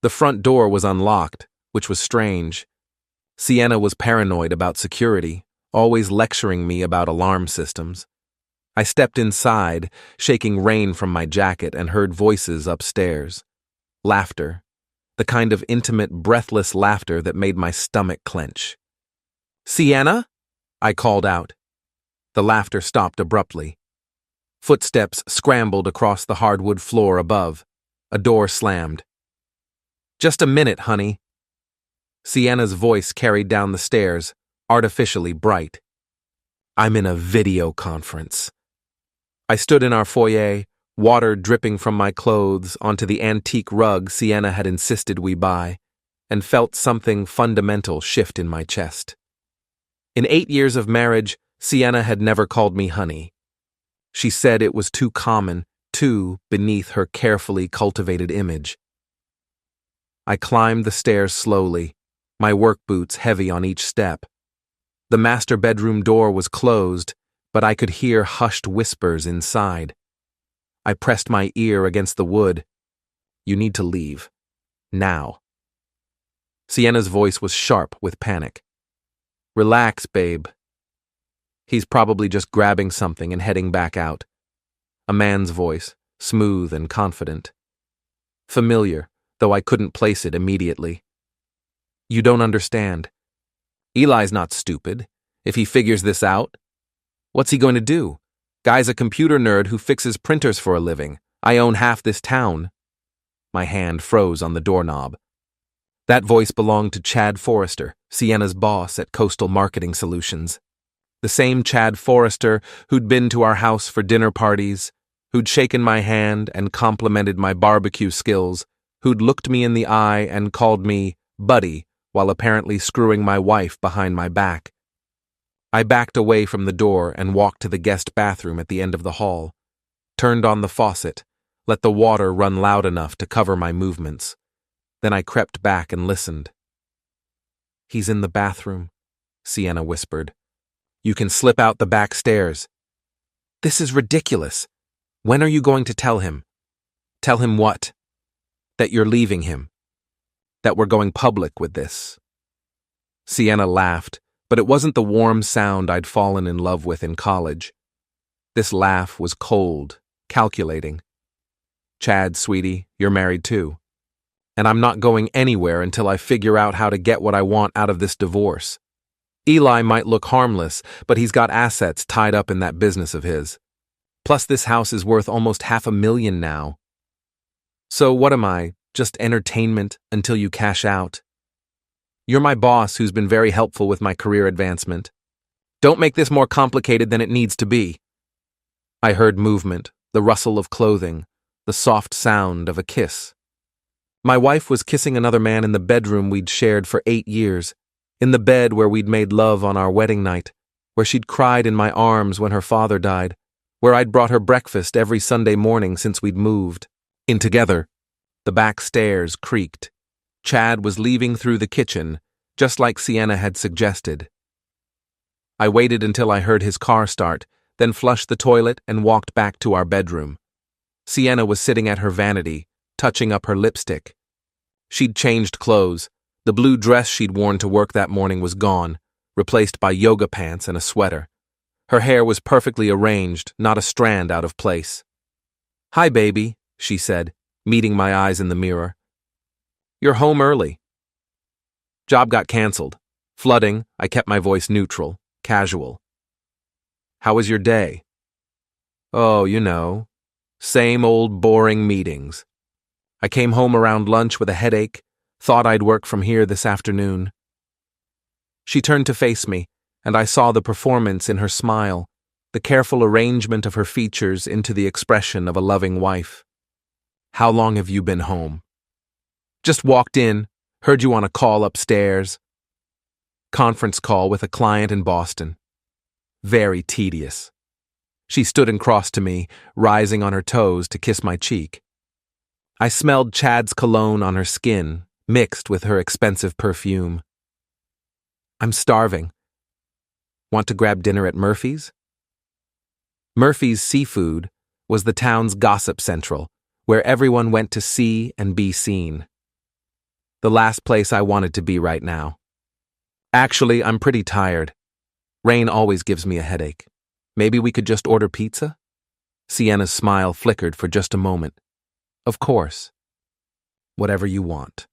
The front door was unlocked, which was strange. Sienna was paranoid about security, always lecturing me about alarm systems. I stepped inside, shaking rain from my jacket, and heard voices upstairs. Laughter. The kind of intimate, breathless laughter that made my stomach clench. "Sienna?" I called out. The laughter stopped abruptly. Footsteps scrambled across the hardwood floor above. A door slammed. "Just a minute, honey." Sienna's voice carried down the stairs, artificially bright. "I'm in a video conference." I stood in our foyer, water dripping from my clothes onto the antique rug Sienna had insisted we buy, and felt something fundamental shift in my chest. In 8 years of marriage, Sienna had never called me honey. She said it was too common, too beneath her carefully cultivated image. I climbed the stairs slowly, my work boots heavy on each step. The master bedroom door was closed, but I could hear hushed whispers inside. I pressed my ear against the wood. "You need to leave. Now." Sienna's voice was sharp with panic. "Relax, babe. He's probably just grabbing something and heading back out." A man's voice, smooth and confident. Familiar, though I couldn't place it immediately. "You don't understand. Eli's not stupid. If he figures this out, what's he going to do? Guy's a computer nerd who fixes printers for a living. I own half this town." My hand froze on the doorknob. That voice belonged to Chad Forrester, Sienna's boss at Coastal Marketing Solutions. The same Chad Forrester who'd been to our house for dinner parties, who'd shaken my hand and complimented my barbecue skills, who'd looked me in the eye and called me buddy while apparently screwing my wife behind my back. I backed away from the door and walked to the guest bathroom at the end of the hall, turned on the faucet, let the water run loud enough to cover my movements. Then I crept back and listened. "He's in the bathroom," Sienna whispered. "You can slip out the back stairs." "This is ridiculous. When are you going to tell him?" "Tell him what?" "That you're leaving him. That we're going public with this." Sienna laughed, but it wasn't the warm sound I'd fallen in love with in college. This laugh was cold, calculating. "Chad, sweetie, you're married too. And I'm not going anywhere until I figure out how to get what I want out of this divorce. Eli might look harmless, but he's got assets tied up in that business of his. Plus this house is worth almost $500,000 now. So what am I, just entertainment until you cash out? You're my boss who's been very helpful with my career advancement. Don't make this more complicated than it needs to be." I heard movement, the rustle of clothing, the soft sound of a kiss. My wife was kissing another man in the bedroom we'd shared for 8 years, in the bed where we'd made love on our wedding night, where she'd cried in my arms when her father died, where I'd brought her breakfast every Sunday morning since we'd moved. In together. The back stairs creaked. Chad was leaving through the kitchen, just like Sienna had suggested. I waited until I heard his car start, then flushed the toilet and walked back to our bedroom. Sienna was sitting at her vanity, touching up her lipstick. She'd changed clothes. The blue dress she'd worn to work that morning was gone, replaced by yoga pants and a sweater. Her hair was perfectly arranged, not a strand out of place. "Hi, baby," she said, meeting my eyes in the mirror. "You're home early." Job got canceled. Flooding, I kept my voice neutral, casual. "How was your day?" "Oh, you know, same old boring meetings. I came home around lunch with a headache, thought I'd work from here this afternoon." She turned to face me, and I saw the performance in her smile, the careful arrangement of her features into the expression of a loving wife. "How long have you been home?" "Just walked in, heard you on a call upstairs." "Conference call with a client in Boston." "Very tedious." She stood and crossed to me, rising on her toes to kiss my cheek. I smelled Chad's cologne on her skin, mixed with her expensive perfume. "I'm starving. Want to grab dinner at Murphy's?" Murphy's Seafood was the town's gossip central, where everyone went to see and be seen. The last place I wanted to be right now. Actually, I'm pretty tired. Rain always gives me a headache. Maybe we could just order pizza? Sienna's smile flickered for just a moment. Of course. Whatever you want.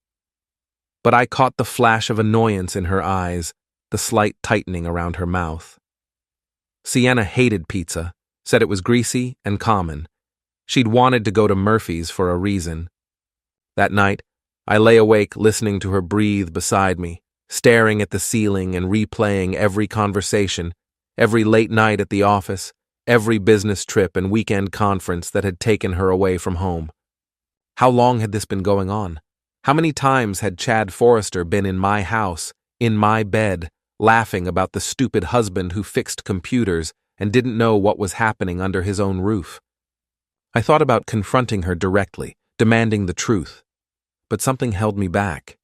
But I caught the flash of annoyance in her eyes, the slight tightening around her mouth. Sienna hated pizza, said it was greasy and common. She'd wanted to go to Murphy's for a reason. That night, I lay awake listening to her breathe beside me, staring at the ceiling and replaying every conversation, every late night at the office, every business trip and weekend conference that had taken her away from home. How long had this been going on? How many times had Chad Forrester been in my house, in my bed, laughing about the stupid husband who fixed computers and didn't know what was happening under his own roof? I thought about confronting her directly, demanding the truth. But something held me back.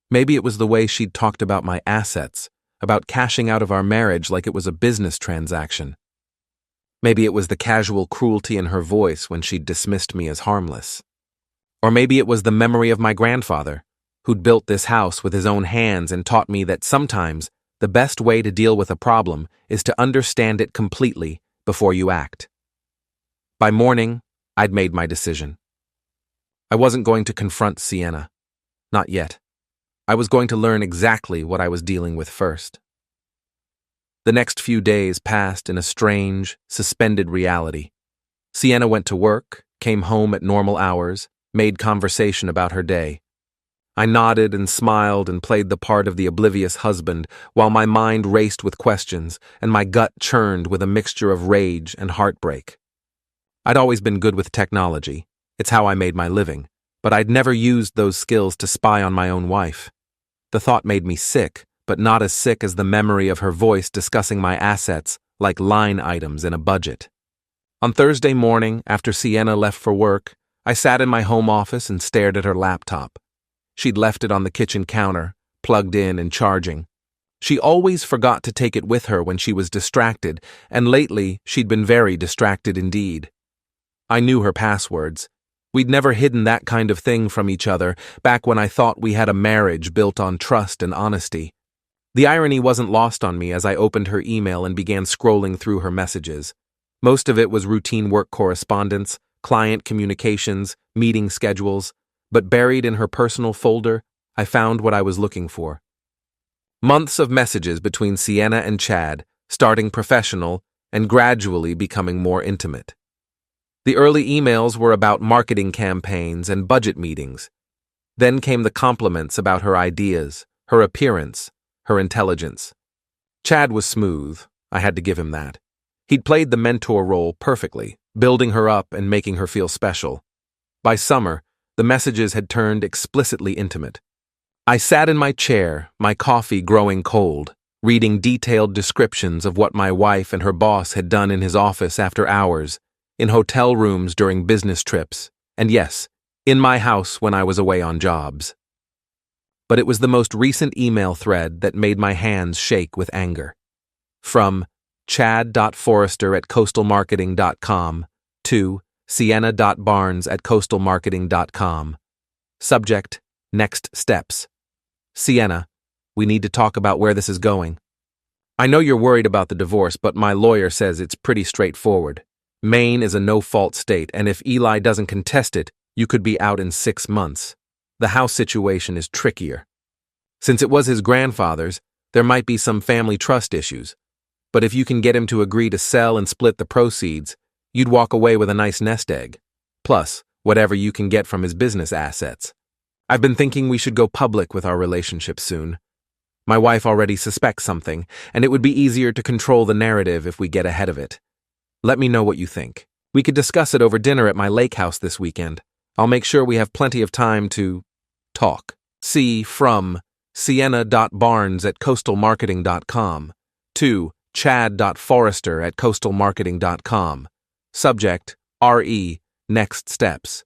Maybe it was the way she'd talked about my assets, about cashing out of our marriage like it was a business transaction. Maybe it was the casual cruelty in her voice when she'd dismissed me as harmless. Or maybe it was the memory of my grandfather, who'd built this house with his own hands and taught me that sometimes the best way to deal with a problem is to understand it completely before you act. By morning, I'd made my decision. I wasn't going to confront Sienna. Not yet. I was going to learn exactly what I was dealing with first. The next few days passed in a strange, suspended reality. Sienna went to work, came home at normal hours, made conversation about her day. I nodded and smiled and played the part of the oblivious husband while my mind raced with questions and my gut churned with a mixture of rage and heartbreak. I'd always been good with technology. It's how I made my living, but I'd never used those skills to spy on my own wife. The thought made me sick, but not as sick as the memory of her voice discussing my assets like line items in a budget. On Thursday morning, after Sienna left for work, I sat in my home office and stared at her laptop. She'd left it on the kitchen counter, plugged in and charging. She always forgot to take it with her when she was distracted, and lately she'd been very distracted indeed. I knew her passwords. We'd never hidden that kind of thing from each other back when I thought we had a marriage built on trust and honesty. The irony wasn't lost on me as I opened her email and began scrolling through her messages. Most of it was routine work correspondence, client communications, meeting schedules, but buried in her personal folder, I found what I was looking for. Months of messages between Sienna and Chad, starting professional and gradually becoming more intimate. The early emails were about marketing campaigns and budget meetings. Then came the compliments about her ideas, her appearance, her intelligence. Chad was smooth, I had to give him that. He'd played the mentor role perfectly, building her up and making her feel special. By summer, the messages had turned explicitly intimate. I sat in my chair, my coffee growing cold, reading detailed descriptions of what my wife and her boss had done in his office after hours, in hotel rooms during business trips, and yes, in my house when I was away on jobs. But it was the most recent email thread that made my hands shake with anger. From chad.forrester@coastalmarketing.com to sienna.barnes@coastalmarketing.com. Subject, next steps. Sienna, we need to talk about where this is going. I know you're worried about the divorce, but my lawyer says it's pretty straightforward. Maine is a no-fault state, and if Eli doesn't contest it, you could be out in 6 months. The house situation is trickier. Since it was his grandfather's, there might be some family trust issues. But if you can get him to agree to sell and split the proceeds, you'd walk away with a nice nest egg. Plus, whatever you can get from his business assets. I've been thinking we should go public with our relationship soon. My wife already suspects something, and it would be easier to control the narrative if we get ahead of it. Let me know what you think. We could discuss it over dinner at my lake house this weekend. I'll make sure we have plenty of time to talk. See from sienna.barnes@coastalmarketing.com to chad.forrester@coastalmarketing.com. Subject, RE, next steps.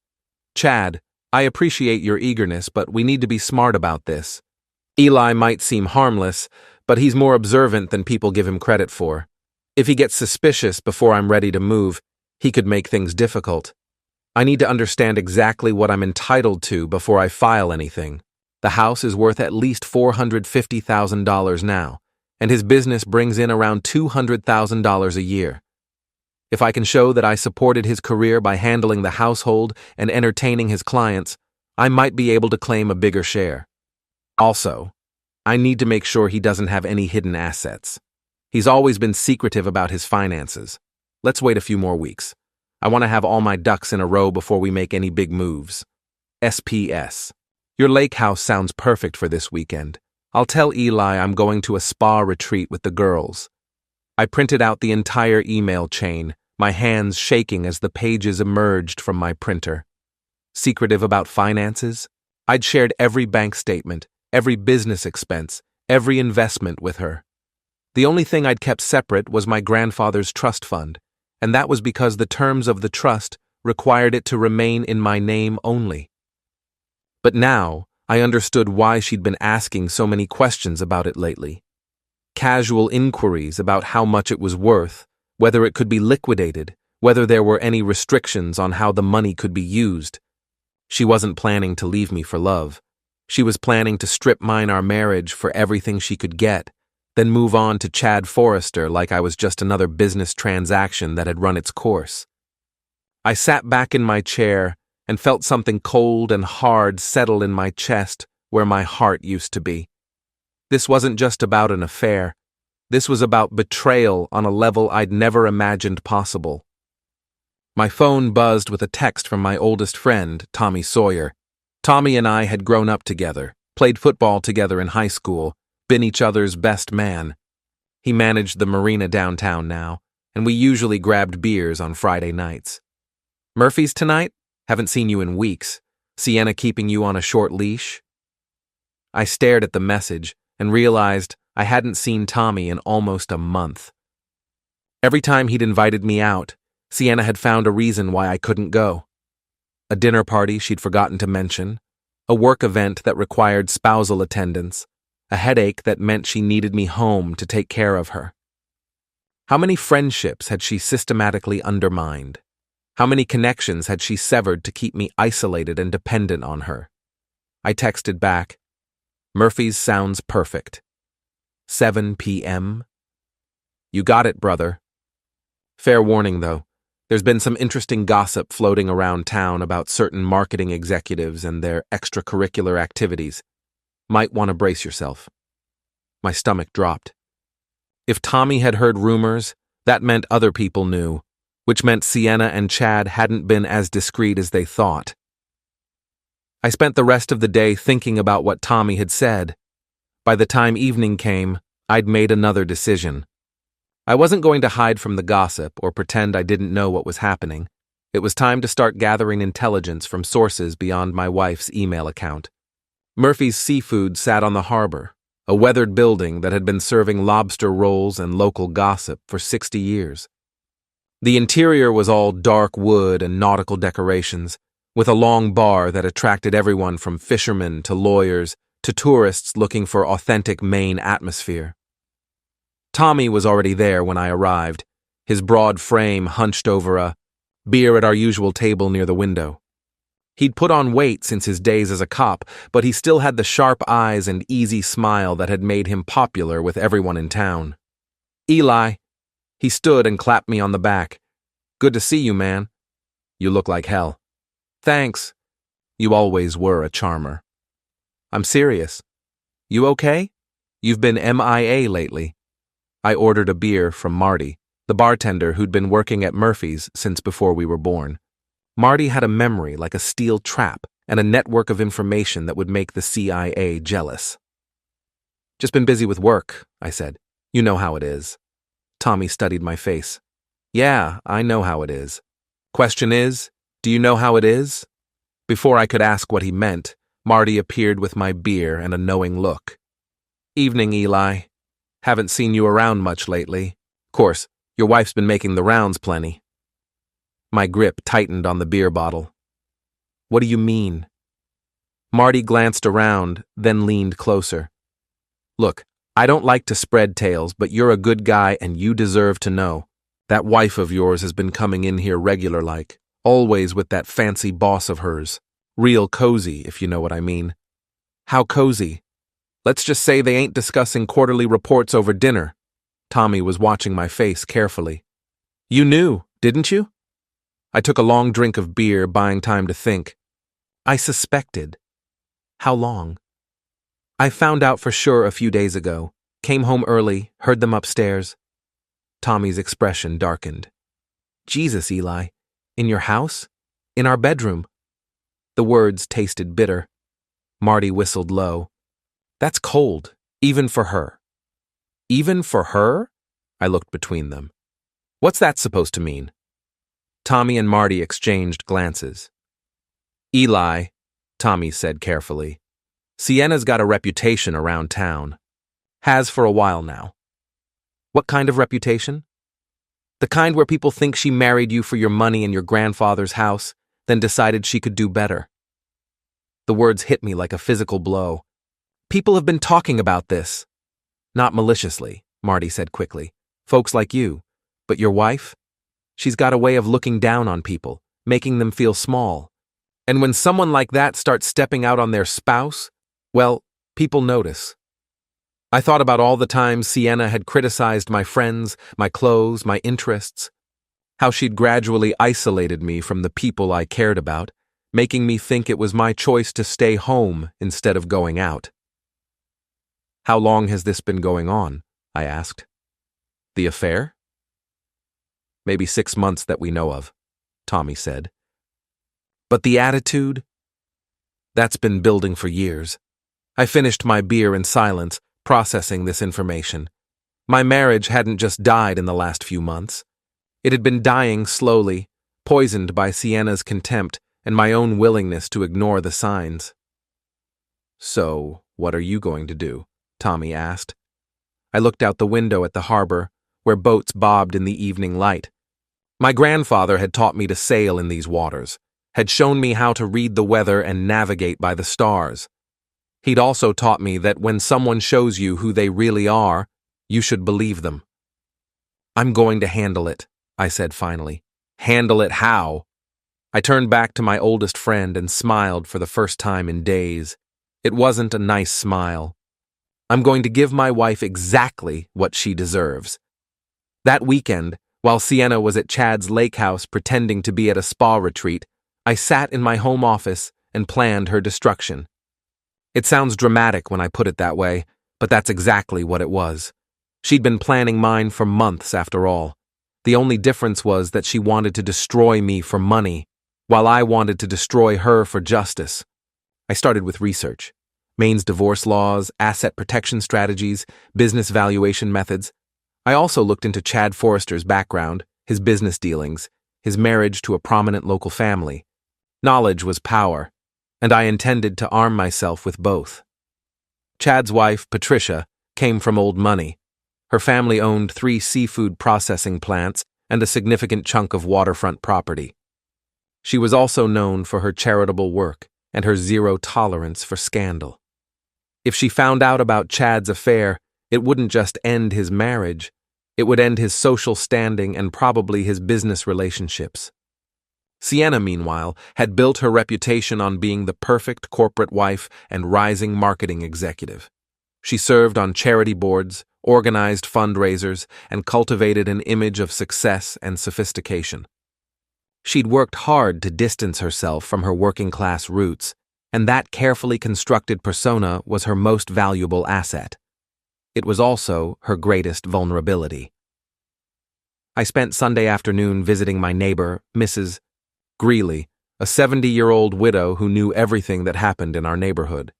Chad, I appreciate your eagerness, but we need to be smart about this. Eli might seem harmless, but he's more observant than people give him credit for. If he gets suspicious before I'm ready to move, he could make things difficult. I need to understand exactly what I'm entitled to before I file anything. The house is worth at least $450,000 now, and his business brings in around $200,000 a year. If I can show that I supported his career by handling the household and entertaining his clients, I might be able to claim a bigger share. Also, I need to make sure he doesn't have any hidden assets. He's always been secretive about his finances. Let's wait a few more weeks. I want to have all my ducks in a row before we make any big moves. SPS. Your lake house sounds perfect for this weekend. I'll tell Eli I'm going to a spa retreat with the girls. I printed out the entire email chain, my hands shaking as the pages emerged from my printer. Secretive about finances? I'd shared every bank statement, every business expense, every investment with her. The only thing I'd kept separate was my grandfather's trust fund, and that was because the terms of the trust required it to remain in my name only. But now, I understood why she'd been asking so many questions about it lately. Casual inquiries about how much it was worth, whether it could be liquidated, whether there were any restrictions on how the money could be used. She wasn't planning to leave me for love. She was planning to strip mine our marriage for everything she could get, then move on to Chad Forrester like I was just another business transaction that had run its course. I sat back in my chair and felt something cold and hard settle in my chest where my heart used to be. This wasn't just about an affair. This was about betrayal on a level I'd never imagined possible. My phone buzzed with a text from my oldest friend, Tommy Sawyer. Tommy and I had grown up together, played football together in high school, been each other's best man. He managed the marina downtown now, and we usually grabbed beers on Friday nights. Murphy's tonight? Haven't seen you in weeks. Sienna keeping you on a short leash? I stared at the message and realized I hadn't seen Tommy in almost a month. Every time he'd invited me out, Sienna had found a reason why I couldn't go. A dinner party she'd forgotten to mention, a work event that required spousal attendance, a headache that meant she needed me home to take care of her. How many friendships had she systematically undermined? How many connections had she severed to keep me isolated and dependent on her? I texted back, "Murphy's sounds perfect. 7 p.m. You got it, brother." Fair warning, though. There's been some interesting gossip floating around town about certain marketing executives and their extracurricular activities. Might want to brace yourself. My stomach dropped. If Tommy had heard rumors, that meant other people knew, which meant Sienna and Chad hadn't been as discreet as they thought. I spent the rest of the day thinking about what Tommy had said. By the time evening came, I'd made another decision. I wasn't going to hide from the gossip or pretend I didn't know what was happening. It was time to start gathering intelligence from sources beyond my wife's email account. Murphy's Seafood sat on the harbor, a weathered building that had been serving lobster rolls and local gossip for 60 years. The interior was all dark wood and nautical decorations, with a long bar that attracted everyone from fishermen to lawyers to tourists looking for authentic Maine atmosphere. Tommy was already there when I arrived, his broad frame hunched over a beer at our usual table near the window. He'd put on weight since his days as a cop, but he still had the sharp eyes and easy smile that had made him popular with everyone in town. "Eli." He stood and clapped me on the back. "Good to see you, man. You look like hell." "Thanks. You always were a charmer." "I'm serious. You okay? You've been MIA lately." I ordered a beer from Marty, the bartender who'd been working at Murphy's since before we were born. Marty had a memory like a steel trap and a network of information that would make the CIA jealous. "Just been busy with work," I said. "You know how it is." Tommy studied my face. "Yeah, I know how it is. Question is, do you know how it is?" Before I could ask what he meant, Marty appeared with my beer and a knowing look. "Evening, Eli. Haven't seen you around much lately. Course, your wife's been making the rounds plenty." My grip tightened on the beer bottle. "What do you mean?" Marty glanced around, then leaned closer. "Look, I don't like to spread tales, but you're a good guy and you deserve to know. That wife of yours has been coming in here regular-like, always with that fancy boss of hers. Real cozy, if you know what I mean." How cozy. Let's just say they ain't discussing quarterly reports over dinner. Tommy was watching my face carefully. You knew, didn't you? I took a long drink of beer, buying time to think. I suspected. How long? I found out for sure a few days ago. Came home early, heard them upstairs. Tommy's expression darkened. Jesus, Eli. In your house? In our bedroom? The words tasted bitter. Marty whistled low. That's cold, even for her. Even for her? I looked between them. What's that supposed to mean? Tommy and Marty exchanged glances. Eli, Tommy said carefully, Sienna's got a reputation around town. Has for a while now. What kind of reputation? The kind where people think she married you for your money in your grandfather's house, then decided she could do better. The words hit me like a physical blow. People have been talking about this. Not maliciously, Marty said quickly. Folks like you. But your wife? She's got a way of looking down on people, making them feel small. And when someone like that starts stepping out on their spouse, well, people notice. I thought about all the times Sienna had criticized my friends, my clothes, my interests, how she'd gradually isolated me from the people I cared about, making me think it was my choice to stay home instead of going out. How long has this been going on? I asked. The affair? Maybe 6 months that we know of, Tommy said. But the attitude? That's been building for years. I finished my beer in silence, processing this information. My marriage hadn't just died in the last few months. It had been dying slowly, poisoned by Sienna's contempt and my own willingness to ignore the signs. So, what are you going to do? Tommy asked. I looked out the window at the harbor, where boats bobbed in the evening light. My grandfather had taught me to sail in these waters, had shown me how to read the weather and navigate by the stars. He'd also taught me that when someone shows you who they really are, you should believe them. I'm going to handle it, I said finally. Handle it how? I turned back to my oldest friend and smiled for the first time in days. It wasn't a nice smile. I'm going to give my wife exactly what she deserves. That weekend, while Sienna was at Chad's lake house pretending to be at a spa retreat, I sat in my home office and planned her destruction. It sounds dramatic when I put it that way, but that's exactly what it was. She'd been planning mine for months after all. The only difference was that she wanted to destroy me for money, while I wanted to destroy her for justice. I started with research. Maine's divorce laws, asset protection strategies, business valuation methods. I also looked into Chad Forrester's background, his business dealings, his marriage to a prominent local family. Knowledge was power, and I intended to arm myself with both. Chad's wife, Patricia, came from old money. Her family owned 3 seafood processing plants and a significant chunk of waterfront property. She was also known for her charitable work and her zero tolerance for scandal. If she found out about Chad's affair, it wouldn't just end his marriage, it would end his social standing and probably his business relationships. Sienna, meanwhile, had built her reputation on being the perfect corporate wife and rising marketing executive. She served on charity boards, organized fundraisers, and cultivated an image of success and sophistication. She'd worked hard to distance herself from her working-class roots, and that carefully constructed persona was her most valuable asset. It was also her greatest vulnerability. I spent Sunday afternoon visiting my neighbor, Mrs. Greeley, a 70-year-old widow who knew everything that happened in our neighborhood.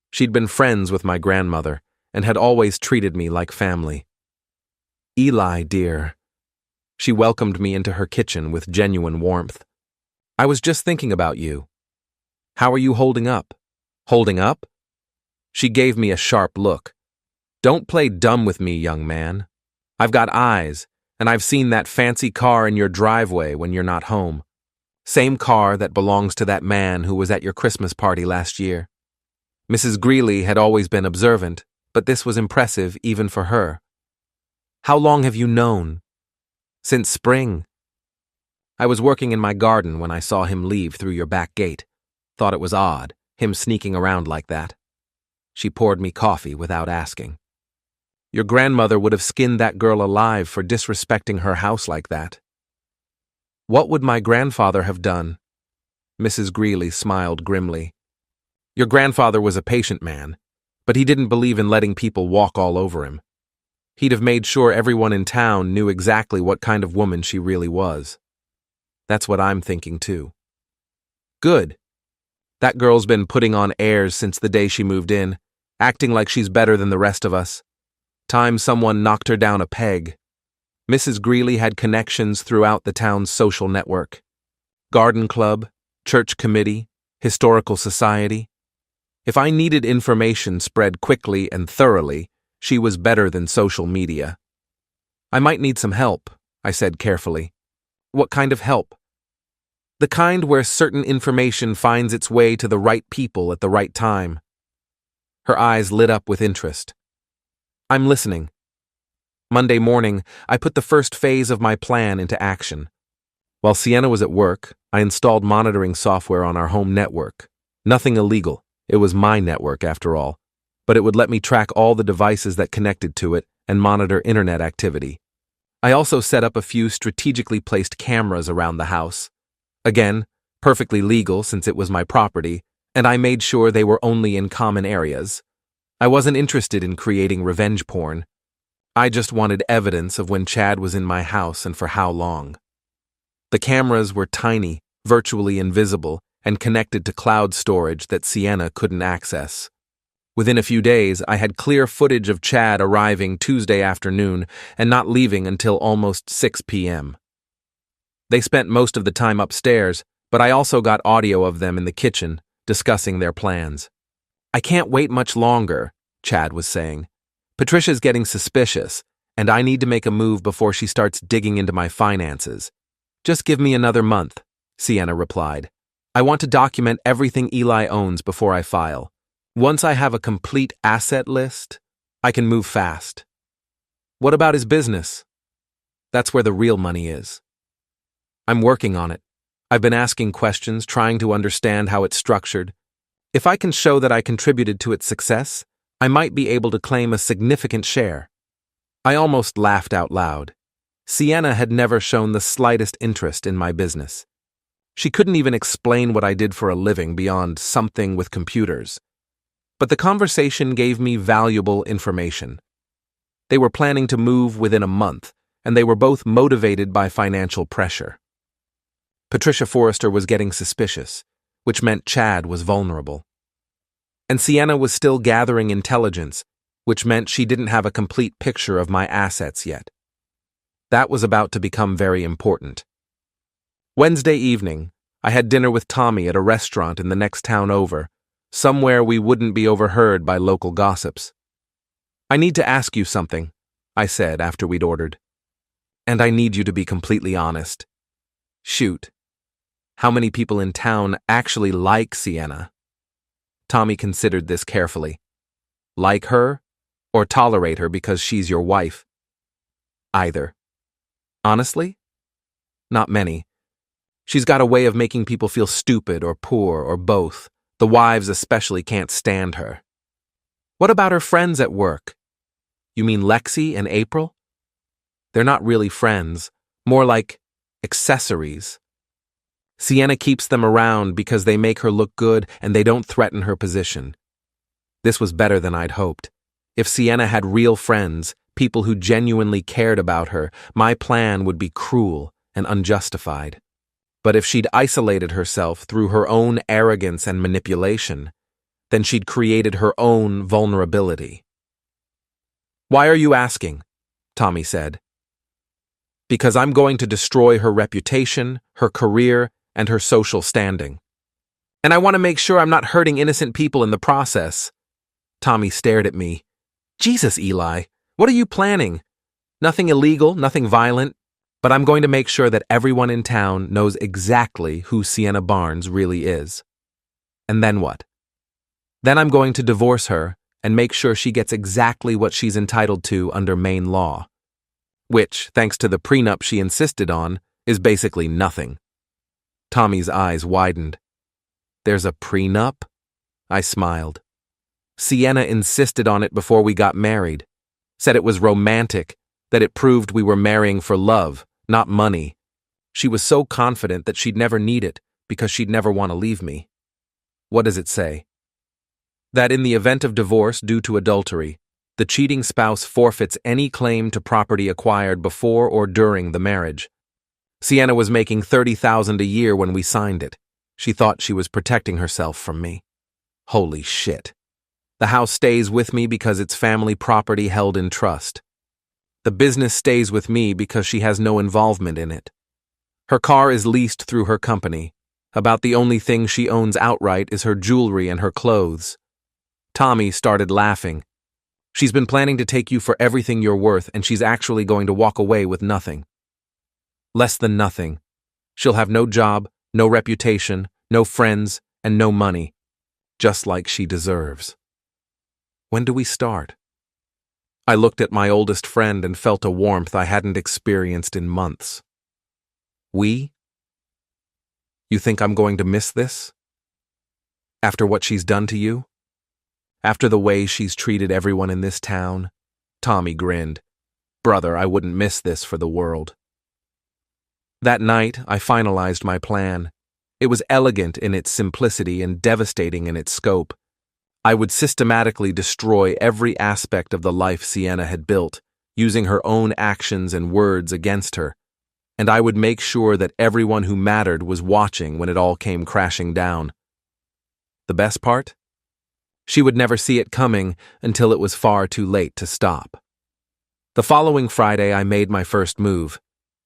She'd been friends with my grandmother and had always treated me like family. Eli, dear. She welcomed me into her kitchen with genuine warmth. I was just thinking about you. How are you holding up? Holding up? She gave me a sharp look. Don't play dumb with me, young man. I've got eyes, and I've seen that fancy car in your driveway when you're not home. Same car that belongs to that man who was at your Christmas party last year. Mrs. Greeley had always been observant, but this was impressive even for her. How long have you known? Since spring. I was working in my garden when I saw him leave through your back gate. Thought it was odd, him sneaking around like that. She poured me coffee without asking. Your grandmother would have skinned that girl alive for disrespecting her house like that. What would my grandfather have done? Mrs. Greeley smiled grimly. Your grandfather was a patient man, but he didn't believe in letting people walk all over him. He'd have made sure everyone in town knew exactly what kind of woman she really was. That's what I'm thinking too. Good. That girl's been putting on airs since the day she moved in, acting like she's better than the rest of us. Time someone knocked her down a peg. Mrs. Greeley had connections throughout the town's social network. Garden club, church committee, historical society. If I needed information spread quickly and thoroughly, she was better than social media. I might need some help, I said carefully. What kind of help? The kind where certain information finds its way to the right people at the right time. Her eyes lit up with interest. I'm listening. Monday morning, I put the first phase of my plan into action. While Sienna was at work, I installed monitoring software on our home network. Nothing illegal. It was my network, after all. But it would let me track all the devices that connected to it and monitor internet activity. I also set up a few strategically placed cameras around the house. Again, perfectly legal since it was my property, and I made sure they were only in common areas. I wasn't interested in creating revenge porn. I just wanted evidence of when Chad was in my house and for how long. The cameras were tiny, virtually invisible, and connected to cloud storage that Sienna couldn't access. Within a few days, I had clear footage of Chad arriving Tuesday afternoon and not leaving until almost 6 p.m. They spent most of the time upstairs, but I also got audio of them in the kitchen, discussing their plans. I can't wait much longer, Chad was saying. Patricia's getting suspicious, and I need to make a move before she starts digging into my finances. Just give me another month, Sienna replied. I want to document everything Eli owns before I file. Once I have a complete asset list, I can move fast. What about his business? That's where the real money is. I'm working on it. I've been asking questions, trying to understand how it's structured. If I can show that I contributed to its success, I might be able to claim a significant share. I almost laughed out loud. Sienna had never shown the slightest interest in my business. She couldn't even explain what I did for a living beyond something with computers. But the conversation gave me valuable information. They were planning to move within a month, and they were both motivated by financial pressure. Patricia Forrester was getting suspicious, which meant Chad was vulnerable. And Sienna was still gathering intelligence, which meant she didn't have a complete picture of my assets yet. That was about to become very important. Wednesday evening, I had dinner with Tommy at a restaurant in the next town over, somewhere we wouldn't be overheard by local gossips. I need to ask you something, I said after we'd ordered. And I need you to be completely honest. Shoot. How many people in town actually like Sienna? Tommy considered this carefully. Like her, or tolerate her because she's your wife? Either. Honestly? Not many. She's got a way of making people feel stupid or poor or both. The wives especially can't stand her. What about her friends at work? You mean Lexi and April? They're not really friends, more like accessories. Sienna keeps them around because they make her look good and they don't threaten her position. This was better than I'd hoped. If Sienna had real friends, people who genuinely cared about her, my plan would be cruel and unjustified. But if she'd isolated herself through her own arrogance and manipulation, then she'd created her own vulnerability. Why are you asking? Tommy said. Because I'm going to destroy her reputation, her career, and her social standing. And I want to make sure I'm not hurting innocent people in the process. Tommy stared at me. Jesus, Eli, what are you planning? Nothing illegal, nothing violent, but I'm going to make sure that everyone in town knows exactly who Sienna Barnes really is. And then what? Then I'm going to divorce her and make sure she gets exactly what she's entitled to under Maine law. Which, thanks to the prenup she insisted on, is basically nothing. Tommy's eyes widened. There's a prenup? I smiled. Sienna insisted on it before we got married, said it was romantic, that it proved we were marrying for love, not money. She was so confident that she'd never need it because she'd never want to leave me. What does it say? That in the event of divorce due to adultery, the cheating spouse forfeits any claim to property acquired before or during the marriage. Sienna was making $30,000 a year when we signed it. She thought she was protecting herself from me. Holy shit. The house stays with me because it's family property held in trust. The business stays with me because she has no involvement in it. Her car is leased through her company. About the only thing she owns outright is her jewelry and her clothes. Tommy started laughing. She's been planning to take you for everything you're worth, and she's actually going to walk away with nothing. Less than nothing. She'll have no job, no reputation, no friends, and no money. Just like she deserves. When do we start? I looked at my oldest friend and felt a warmth I hadn't experienced in months. We? You think I'm going to miss this? After what she's done to you? After the way she's treated everyone in this town? Tommy grinned. Brother, I wouldn't miss this for the world. That night, I finalized my plan. It was elegant in its simplicity and devastating in its scope. I would systematically destroy every aspect of the life Sienna had built, using her own actions and words against her, and I would make sure that everyone who mattered was watching when it all came crashing down. The best part? She would never see it coming until it was far too late to stop. The following Friday, I made my first move.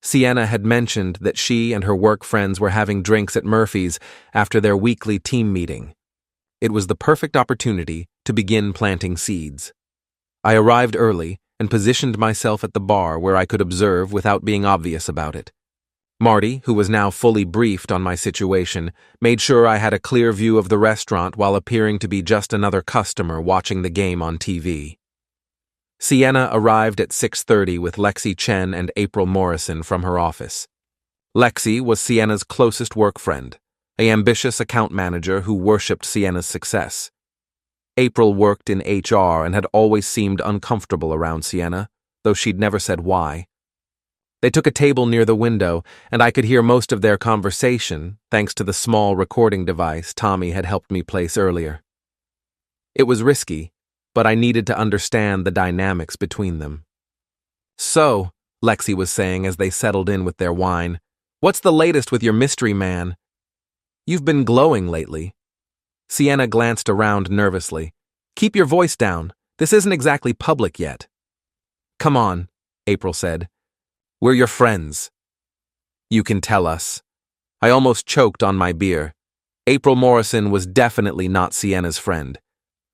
Sienna had mentioned that she and her work friends were having drinks at Murphy's after their weekly team meeting. It was the perfect opportunity to begin planting seeds. I arrived early and positioned myself at the bar where I could observe without being obvious about it. Marty, who was now fully briefed on my situation, made sure I had a clear view of the restaurant while appearing to be just another customer watching the game on TV. Sienna arrived at 6:30 with Lexi Chen and April Morrison from her office. Lexi was Sienna's closest work friend, an ambitious account manager who worshipped Sienna's success. April worked in HR and had always seemed uncomfortable around Sienna, though she'd never said why. They took a table near the window, and I could hear most of their conversation, thanks to the small recording device Tommy had helped me place earlier. It was risky, but I needed to understand the dynamics between them. So, Lexi was saying as they settled in with their wine, what's the latest with your mystery man? You've been glowing lately. Sienna glanced around nervously. Keep your voice down. This isn't exactly public yet. Come on, April said. We're your friends. You can tell us. I almost choked on my beer. April Morrison was definitely not Sienna's friend.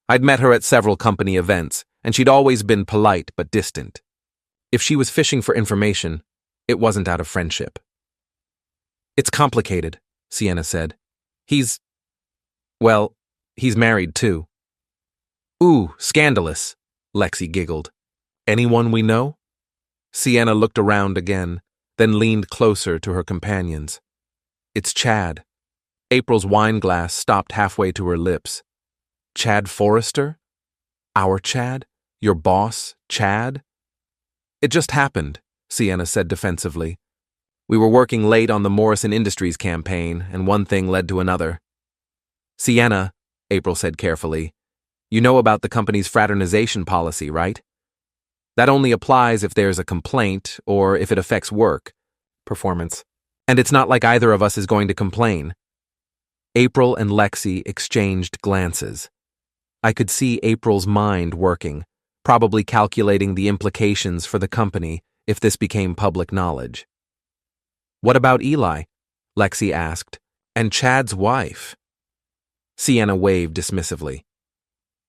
I'd met her at several company events, and she'd always been polite but distant. If she was fishing for information, it wasn't out of friendship. It's complicated, Sienna said. He's married too. Ooh, scandalous, Lexi giggled. Anyone we know? Sienna looked around again, then leaned closer to her companions. It's Chad. April's wine glass stopped halfway to her lips. Chad Forrester? Our Chad? Your boss, Chad? It just happened, Sienna said defensively. We were working late on the Morrison Industries campaign, and one thing led to another. Sienna, April said carefully, you know about the company's fraternization policy, right? That only applies if there's a complaint or if it affects work, performance. And it's not like either of us is going to complain. April and Lexi exchanged glances. I could see April's mind working, probably calculating the implications for the company if this became public knowledge. What about Eli? Lexi asked. And Chad's wife? Sienna waved dismissively.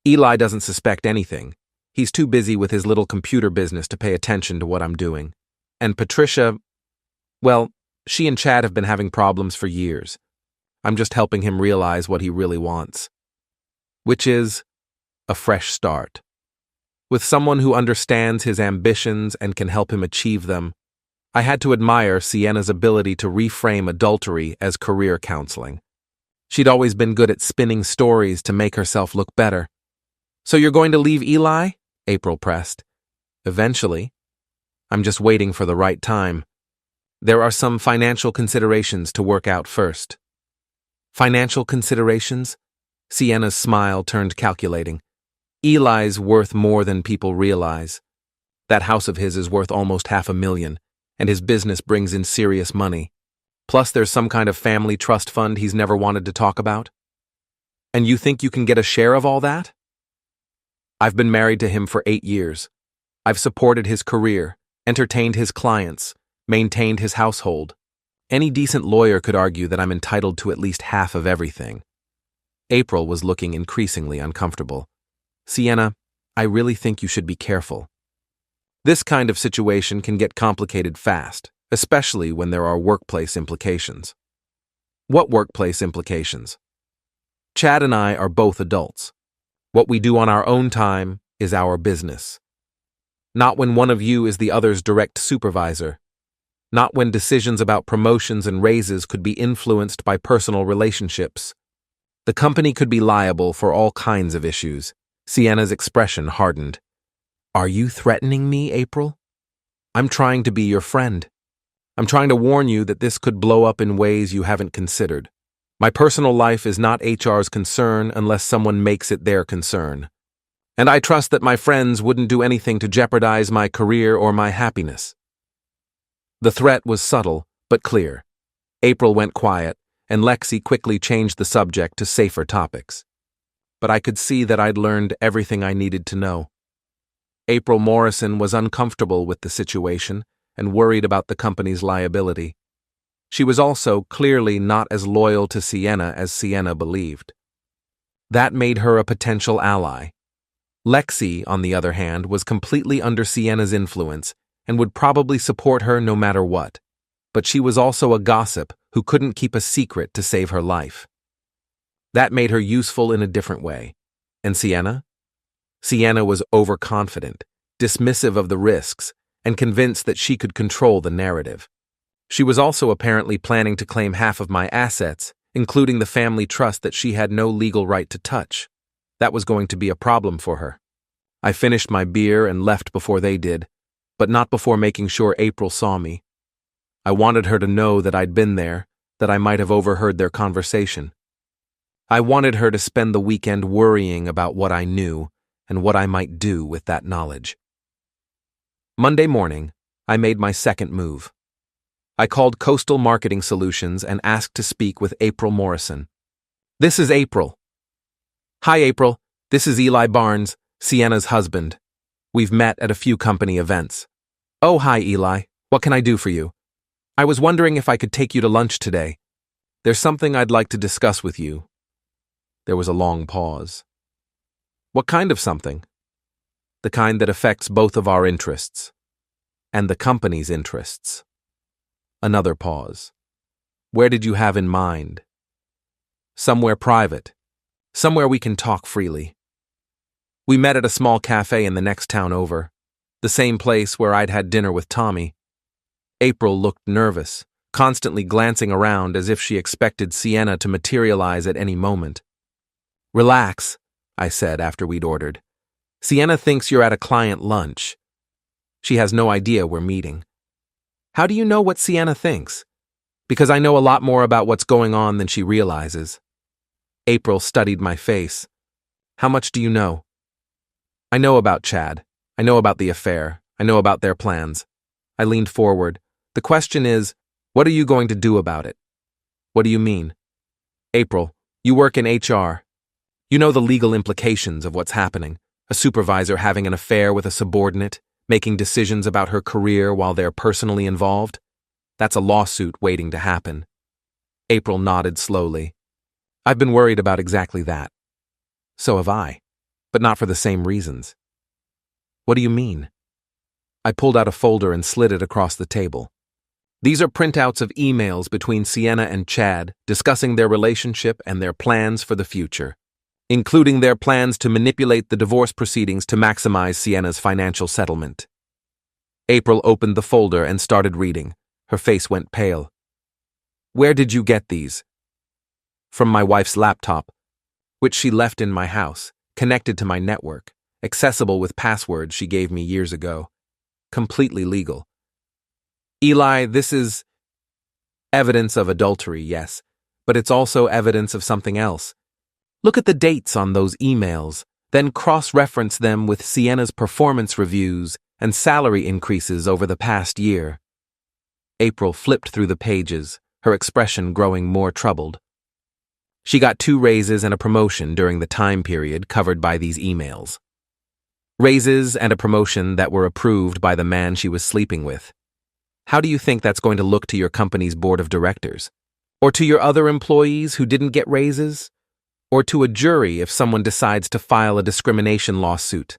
Eli doesn't suspect anything. He's too busy with his little computer business to pay attention to what I'm doing. And Patricia, well, she and Chad have been having problems for years. I'm just helping him realize what he really wants. Which is a fresh start. With someone who understands his ambitions and can help him achieve them, I had to admire Sienna's ability to reframe adultery as career counseling. She'd always been good at spinning stories to make herself look better. So you're going to leave Eli? April pressed. Eventually. I'm just waiting for the right time. There are some financial considerations to work out first. Financial considerations? Sienna's smile turned calculating. Eli's worth more than people realize. That house of his is worth almost $500,000, and his business brings in serious money. Plus there's some kind of family trust fund he's never wanted to talk about. And you think you can get a share of all that? I've been married to him for 8 years. I've supported his career, entertained his clients, maintained his household. Any decent lawyer could argue that I'm entitled to at least half of everything. April was looking increasingly uncomfortable. Sienna, I really think you should be careful. This kind of situation can get complicated fast, especially when there are workplace implications. What workplace implications? Chad and I are both adults. What we do on our own time is our business. Not when one of you is the other's direct supervisor. Not when decisions about promotions and raises could be influenced by personal relationships. The company could be liable for all kinds of issues. Sienna's expression hardened. Are you threatening me, April? I'm trying to be your friend. I'm trying to warn you that this could blow up in ways you haven't considered. My personal life is not HR's concern unless someone makes it their concern. And I trust that my friends wouldn't do anything to jeopardize my career or my happiness. The threat was subtle, but clear. April went quiet, and Lexi quickly changed the subject to safer topics. But I could see that I'd learned everything I needed to know. April Morrison was uncomfortable with the situation and worried about the company's liability. She was also clearly not as loyal to Sienna as Sienna believed. That made her a potential ally. Lexi, on the other hand, was completely under Sienna's influence and would probably support her no matter what. But she was also a gossip who couldn't keep a secret to save her life. That made her useful in a different way. And Sienna? Sienna was overconfident, dismissive of the risks, and convinced that she could control the narrative. She was also apparently planning to claim half of my assets, including the family trust that she had no legal right to touch. That was going to be a problem for her. I finished my beer and left before they did, but not before making sure April saw me. I wanted her to know that I'd been there, that I might have overheard their conversation. I wanted her to spend the weekend worrying about what I knew and what I might do with that knowledge. Monday morning, I made my second move. I called Coastal Marketing Solutions and asked to speak with April Morrison. This is April. Hi, April. This is Eli Barnes, Sienna's husband. We've met at a few company events. Oh, hi, Eli. What can I do for you? I was wondering if I could take you to lunch today. There's something I'd like to discuss with you. There was a long pause. What kind of something? The kind that affects both of our interests. And the company's interests. Another pause. Where did you have in mind? Somewhere private. Somewhere we can talk freely. We met at a small cafe in the next town over. The same place where I'd had dinner with Tommy. April looked nervous, constantly glancing around as if she expected Sienna to materialize at any moment. Relax, I said after we'd ordered. Sienna thinks you're at a client lunch. She has no idea we're meeting. How do you know what Sienna thinks? Because I know a lot more about what's going on than she realizes. April studied my face. How much do you know? I know about Chad. I know about the affair. I know about their plans. I leaned forward. The question is, what are you going to do about it? What do you mean? April, you work in HR. You know the legal implications of what's happening. A supervisor having an affair with a subordinate, making decisions about her career while they're personally involved. That's a lawsuit waiting to happen. April nodded slowly. I've been worried about exactly that. So have I, but not for the same reasons. What do you mean? I pulled out a folder and slid it across the table. These are printouts of emails between Sienna and Chad discussing their relationship and their plans for the future, including their plans to manipulate the divorce proceedings to maximize Sienna's financial settlement. April opened the folder and started reading. Her face went pale. Where did you get these? From my wife's laptop, which she left in my house, connected to my network, accessible with passwords she gave me years ago. Completely legal. Eli, this is evidence of adultery, yes, but it's also evidence of something else. Look at the dates on those emails, then cross-reference them with Sienna's performance reviews and salary increases over the past year. April flipped through the pages, her expression growing more troubled. She got 2 raises and a promotion during the time period covered by these emails. Raises and a promotion that were approved by the man she was sleeping with. How do you think that's going to look to your company's board of directors? Or to your other employees who didn't get raises? Or to a jury if someone decides to file a discrimination lawsuit?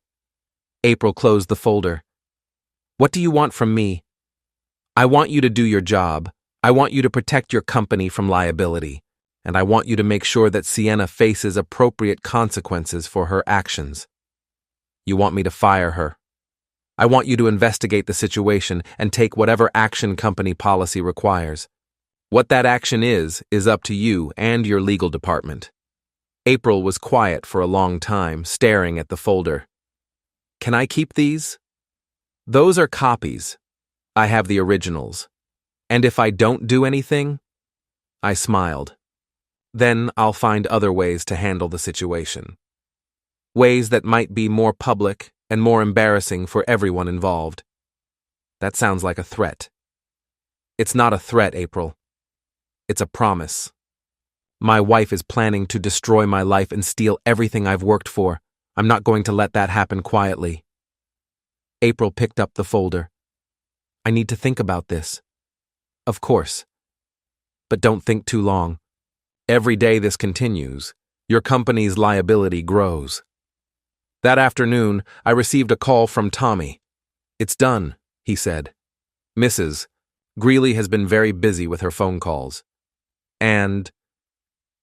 April closed the folder. What do you want from me? I want you to do your job. I want you to protect your company from liability. And I want you to make sure that Sienna faces appropriate consequences for her actions. You want me to fire her. I want you to investigate the situation and take whatever action company policy requires. What that action is up to you and your legal department. April was quiet for a long time, staring at the folder. Can I keep these? Those are copies. I have the originals. And if I don't do anything? I smiled. Then I'll find other ways to handle the situation. Ways that might be more public and more embarrassing for everyone involved. That sounds like a threat. It's not a threat, April. It's a promise. My wife is planning to destroy my life and steal everything I've worked for. I'm not going to let that happen quietly. April picked up the folder. I need to think about this. Of course. But don't think too long. Every day this continues, your company's liability grows. That afternoon, I received a call from Tommy. It's done, he said. Mrs. Greeley has been very busy with her phone calls. And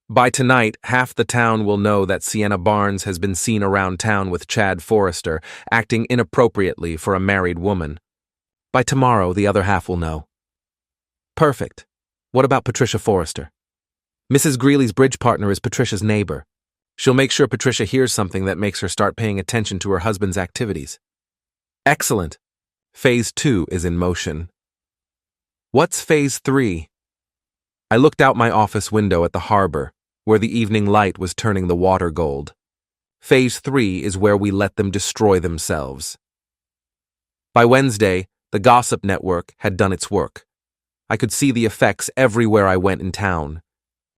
by tonight, half the town will know that Sienna Barnes has been seen around town with Chad Forrester, acting inappropriately for a married woman. By tomorrow, the other half will know. Perfect. What about Patricia Forrester? Mrs. Greeley's bridge partner is Patricia's neighbor. She'll make sure Patricia hears something that makes her start paying attention to her husband's activities. Excellent. Phase 2 is in motion. What's Phase 3? I looked out my office window at the harbor, where the evening light was turning the water gold. Phase 3 is where we let them destroy themselves. By Wednesday, the gossip network had done its work. I could see the effects everywhere I went in town.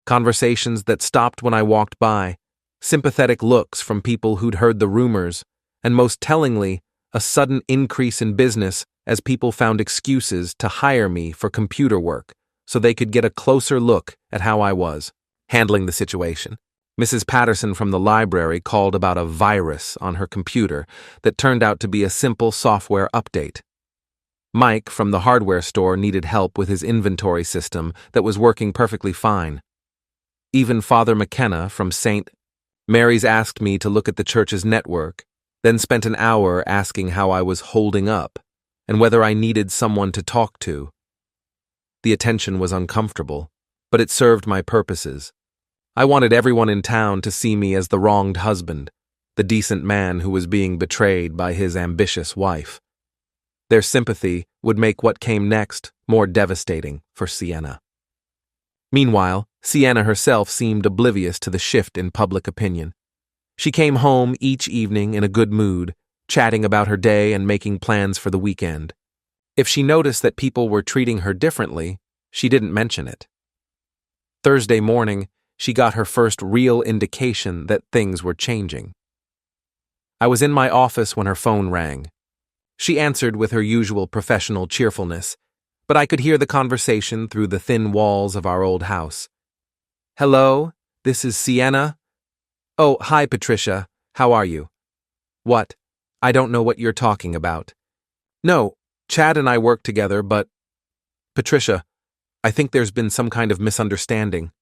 Conversations that stopped when I walked by, sympathetic looks from people who'd heard the rumors, and most tellingly, a sudden increase in business as people found excuses to hire me for computer work so they could get a closer look at how I was handling the situation. Mrs. Patterson from the library called about a virus on her computer that turned out to be a simple software update. Mike from the hardware store needed help with his inventory system that was working perfectly fine. Even Father McKenna from St. Mary's asked me to look at the church's network, then spent an hour asking how I was holding up and whether I needed someone to talk to. The attention was uncomfortable, but it served my purposes. I wanted everyone in town to see me as the wronged husband, the decent man who was being betrayed by his ambitious wife. Their sympathy would make what came next more devastating for Sienna. Meanwhile, Sienna herself seemed oblivious to the shift in public opinion. She came home each evening in a good mood, chatting about her day and making plans for the weekend. If she noticed that people were treating her differently, she didn't mention it. Thursday morning, she got her first real indication that things were changing. I was in my office when her phone rang. She answered with her usual professional cheerfulness, but I could hear the conversation through the thin walls of our old house. Hello, this is Sienna. Oh, hi, Patricia. How are you? What? I don't know what you're talking about. No, Chad and I work together, but... Patricia, I think there's been some kind of misunderstanding.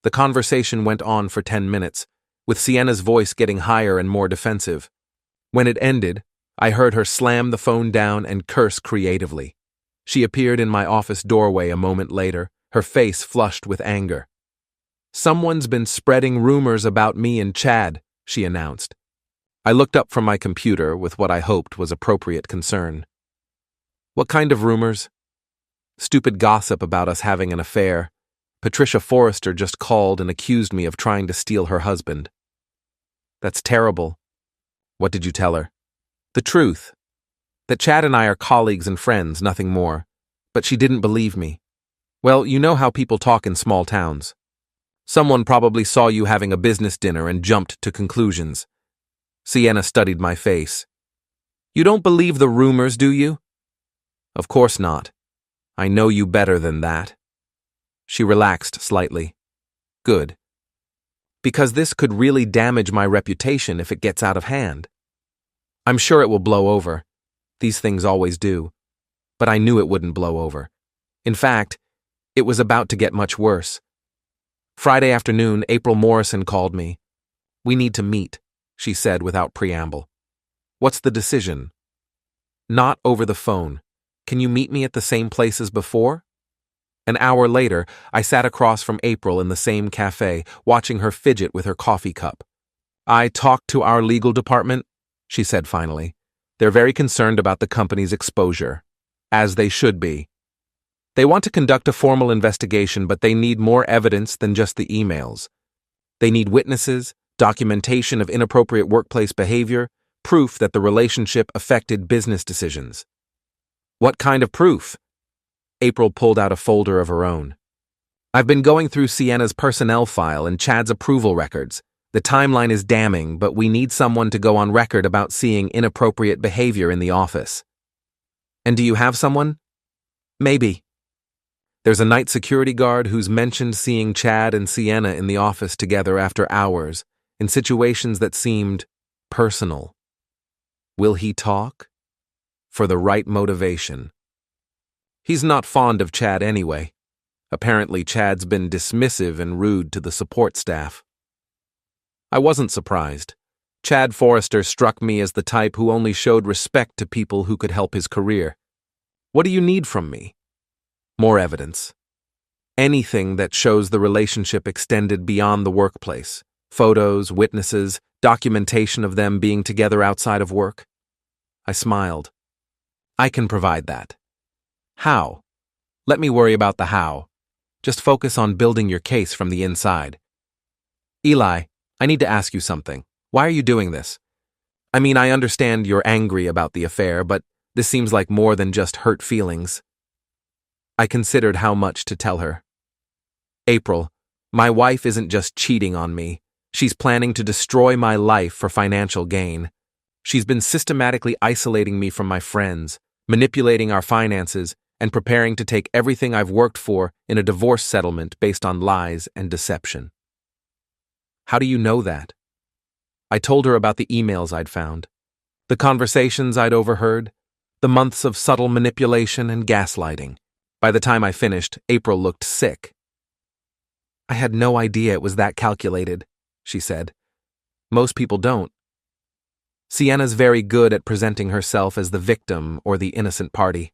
The conversation went on for 10 minutes, with Sienna's voice getting higher and more defensive. When it ended, I heard her slam the phone down and curse creatively. She appeared in my office doorway a moment later, her face flushed with anger. Someone's been spreading rumors about me and Chad, she announced. I looked up from my computer with what I hoped was appropriate concern. What kind of rumors? Stupid gossip about us having an affair. Patricia Forrester just called and accused me of trying to steal her husband. That's terrible. What did you tell her? The truth. That Chad and I are colleagues and friends, nothing more. But she didn't believe me. Well, you know how people talk in small towns. Someone probably saw you having a business dinner and jumped to conclusions. Sienna studied my face. You don't believe the rumors, do you? Of course not. I know you better than that. She relaxed slightly. Good. Because this could really damage my reputation if it gets out of hand. I'm sure it will blow over. These things always do. But I knew it wouldn't blow over. In fact, it was about to get much worse. Friday afternoon, April Morrison called me. We need to meet, she said without preamble. What's the decision? Not over the phone. Can you meet me at the same place as before? An hour later, I sat across from April in the same cafe, watching her fidget with her coffee cup. I talked to our legal department, she said finally. They're very concerned about the company's exposure, as they should be. They want to conduct a formal investigation, but they need more evidence than just the emails. They need witnesses, documentation of inappropriate workplace behavior, proof that the relationship affected business decisions. What kind of proof? April pulled out a folder of her own. I've been going through Sienna's personnel file and Chad's approval records. The timeline is damning, but we need someone to go on record about seeing inappropriate behavior in the office. And do you have someone? Maybe. There's a night security guard who's mentioned seeing Chad and Sienna in the office together after hours, in situations that seemed personal. Will he talk? For the right motivation. He's not fond of Chad anyway. Apparently, Chad's been dismissive and rude to the support staff. I wasn't surprised. Chad Forrester struck me as the type who only showed respect to people who could help his career. What do you need from me? More evidence. Anything that shows the relationship extended beyond the workplace. Photos, witnesses, documentation of them being together outside of work. I smiled. I can provide that. How? Let me worry about the how. Just focus on building your case from the inside. Eli, I need to ask you something. Why are you doing this? I mean, I understand you're angry about the affair, but this seems like more than just hurt feelings. I considered how much to tell her. April, my wife isn't just cheating on me. She's planning to destroy my life for financial gain. She's been systematically isolating me from my friends, manipulating our finances, and preparing to take everything I've worked for in a divorce settlement based on lies and deception. How do you know that? I told her about the emails I'd found, the conversations I'd overheard, the months of subtle manipulation and gaslighting. By the time I finished, April looked sick. I had no idea it was that calculated, she said. Most people don't. Sienna's very good at presenting herself as the victim or the innocent party.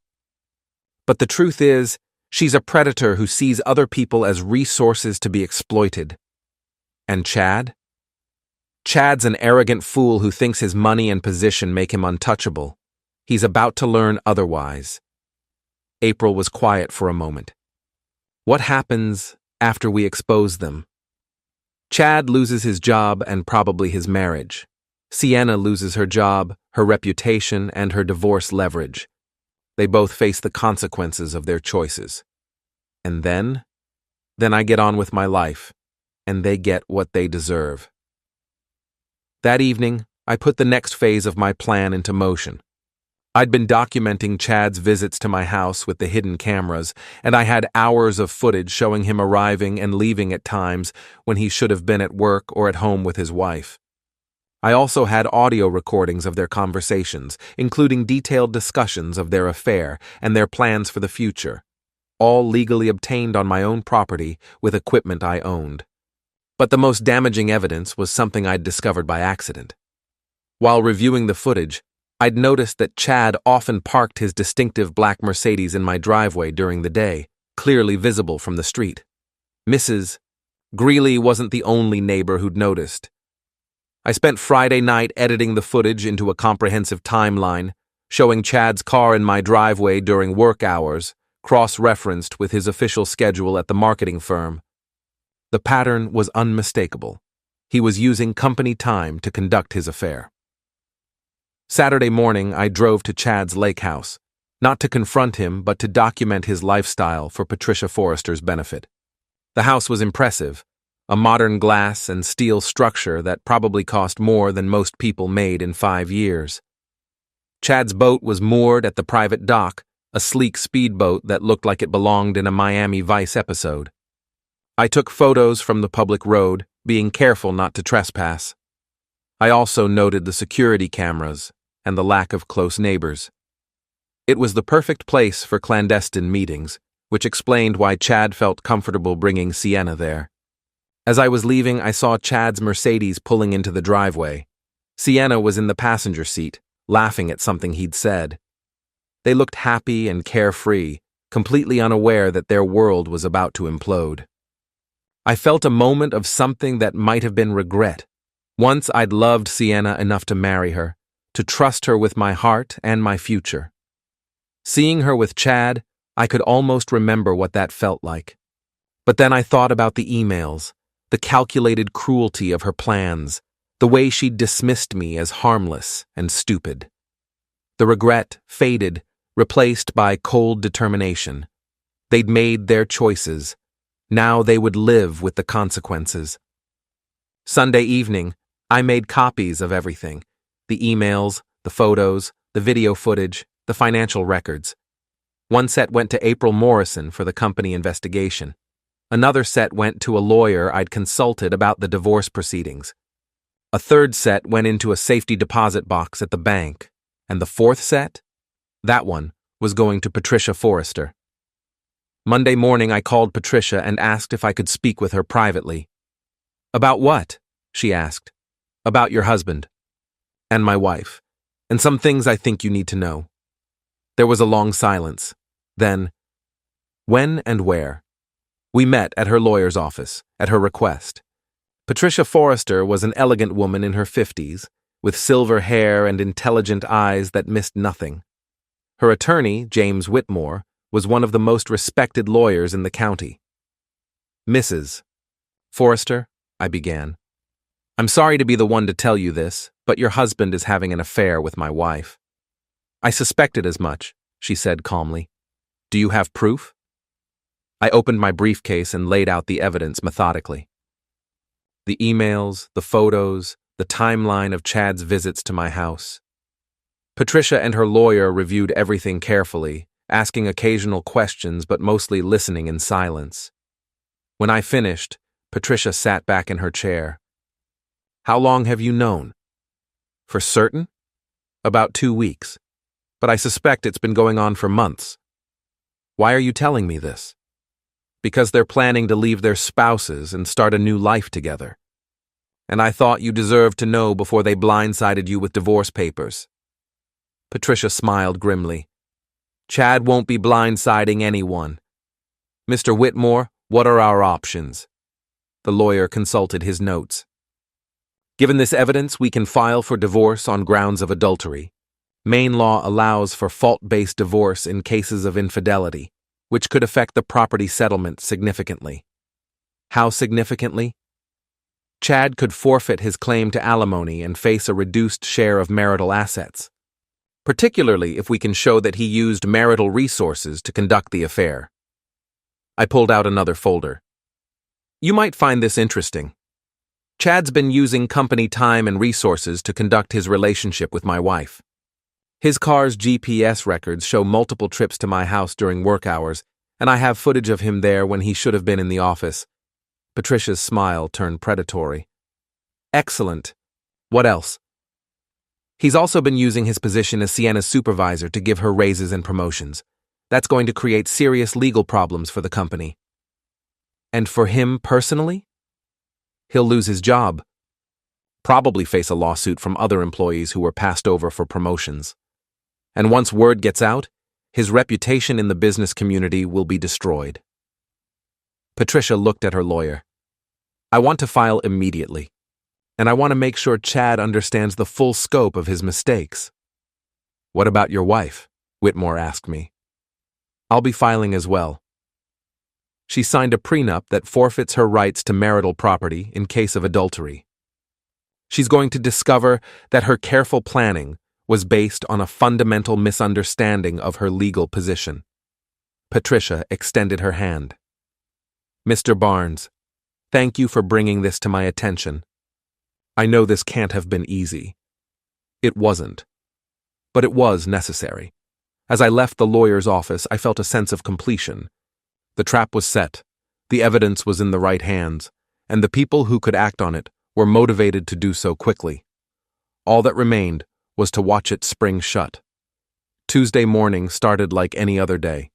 But the truth is, she's a predator who sees other people as resources to be exploited. And Chad? Chad's an arrogant fool who thinks his money and position make him untouchable. He's about to learn otherwise. April was quiet for a moment. What happens after we expose them? Chad loses his job and probably his marriage. Sienna loses her job, her reputation, and her divorce leverage. They both face the consequences of their choices. And then I get on with my life, and they get what they deserve. That evening, I put the next phase of my plan into motion. I'd been documenting Chad's visits to my house with the hidden cameras, and I had hours of footage showing him arriving and leaving at times when he should have been at work or at home with his wife. I also had audio recordings of their conversations, including detailed discussions of their affair and their plans for the future, all legally obtained on my own property with equipment I owned. But the most damaging evidence was something I'd discovered by accident. While reviewing the footage, I'd noticed that Chad often parked his distinctive black Mercedes in my driveway during the day, clearly visible from the street. Mrs. Greeley wasn't the only neighbor who'd noticed. I spent Friday night editing the footage into a comprehensive timeline, showing Chad's car in my driveway during work hours, cross-referenced with his official schedule at the marketing firm. The pattern was unmistakable. He was using company time to conduct his affair. Saturday morning, I drove to Chad's lake house, not to confront him, but to document his lifestyle for Patricia Forrester's benefit. The house was impressive, a modern glass and steel structure that probably cost more than most people made in 5 years. Chad's boat was moored at the private dock, a sleek speedboat that looked like it belonged in a Miami Vice episode. I took photos from the public road, being careful not to trespass. I also noted the security cameras and the lack of close neighbors. It was the perfect place for clandestine meetings, which explained why Chad felt comfortable bringing Sienna there. As I was leaving, I saw Chad's Mercedes pulling into the driveway. Sienna was in the passenger seat, laughing at something he'd said. They looked happy and carefree, completely unaware that their world was about to implode. I felt a moment of something that might have been regret. Once I'd loved Sienna enough to marry her, to trust her with my heart and my future. Seeing her with Chad, I could almost remember what that felt like. But then I thought about the emails, the calculated cruelty of her plans, the way she'd dismissed me as harmless and stupid. The regret faded, replaced by cold determination. They'd made their choices. Now they would live with the consequences. Sunday evening, I made copies of everything: the emails, the photos, the video footage, the financial records. One set went to April Morrison for the company investigation. Another set went to a lawyer I'd consulted about the divorce proceedings. A third set went into a safety deposit box at the bank. And the fourth set? That one was going to Patricia Forrester. Monday morning, I called Patricia and asked if I could speak with her privately. "About what?" she asked. "About your husband. And my wife. And some things I think you need to know." There was a long silence. Then, "When and where?" We met at her lawyer's office, at her request. Patricia Forrester was an elegant woman in her 50s, with silver hair and intelligent eyes that missed nothing. Her attorney, James Whitmore, was one of the most respected lawyers in the county. "Mrs. Forrester," I began, "I'm sorry to be the one to tell you this, but your husband is having an affair with my wife." "I suspected as much," she said calmly. "Do you have proof?" I opened my briefcase and laid out the evidence methodically. The emails, the photos, the timeline of Chad's visits to my house. Patricia and her lawyer reviewed everything carefully, asking occasional questions but mostly listening in silence. When I finished, Patricia sat back in her chair. "How long have you known?" "For certain?" "About 2 weeks. But I suspect it's been going on for months." "Why are you telling me this?" "Because they're planning to leave their spouses and start a new life together. And I thought you deserved to know before they blindsided you with divorce papers." Patricia smiled grimly. "Chad won't be blindsiding anyone. Mr. Whitmore, what are our options?" The lawyer consulted his notes. "Given this evidence, we can file for divorce on grounds of adultery. Maine law allows for fault-based divorce in cases of infidelity, which could affect the property settlement significantly." "How significantly?" "Chad could forfeit his claim to alimony and face a reduced share of marital assets, particularly if we can show that he used marital resources to conduct the affair." I pulled out another folder. "You might find this interesting. Chad's been using company time and resources to conduct his relationship with my wife. His car's GPS records show multiple trips to my house during work hours, and I have footage of him there when he should have been in the office." Patricia's smile turned predatory. "Excellent. What else?" "He's also been using his position as Sienna's supervisor to give her raises and promotions. That's going to create serious legal problems for the company." "And for him personally?" "He'll lose his job. Probably face a lawsuit from other employees who were passed over for promotions. And once word gets out, his reputation in the business community will be destroyed." Patricia looked at her lawyer. "I want to file immediately." and I want to make sure Chad understands the full scope of his mistakes. What about your wife? Whitmore asked me. I'll be filing as well. She signed a prenup that forfeits her rights to marital property in case of adultery. She's going to discover that her careful planning was based on a fundamental misunderstanding of her legal position. Patricia extended her hand. Mr. Barnes, thank you for bringing this to my attention. I know this can't have been easy. It wasn't. But it was necessary. As I left the lawyer's office, I felt a sense of completion. The trap was set, the evidence was in the right hands, and the people who could act on it were motivated to do so quickly. All that remained was to watch it spring shut. Tuesday morning started like any other day.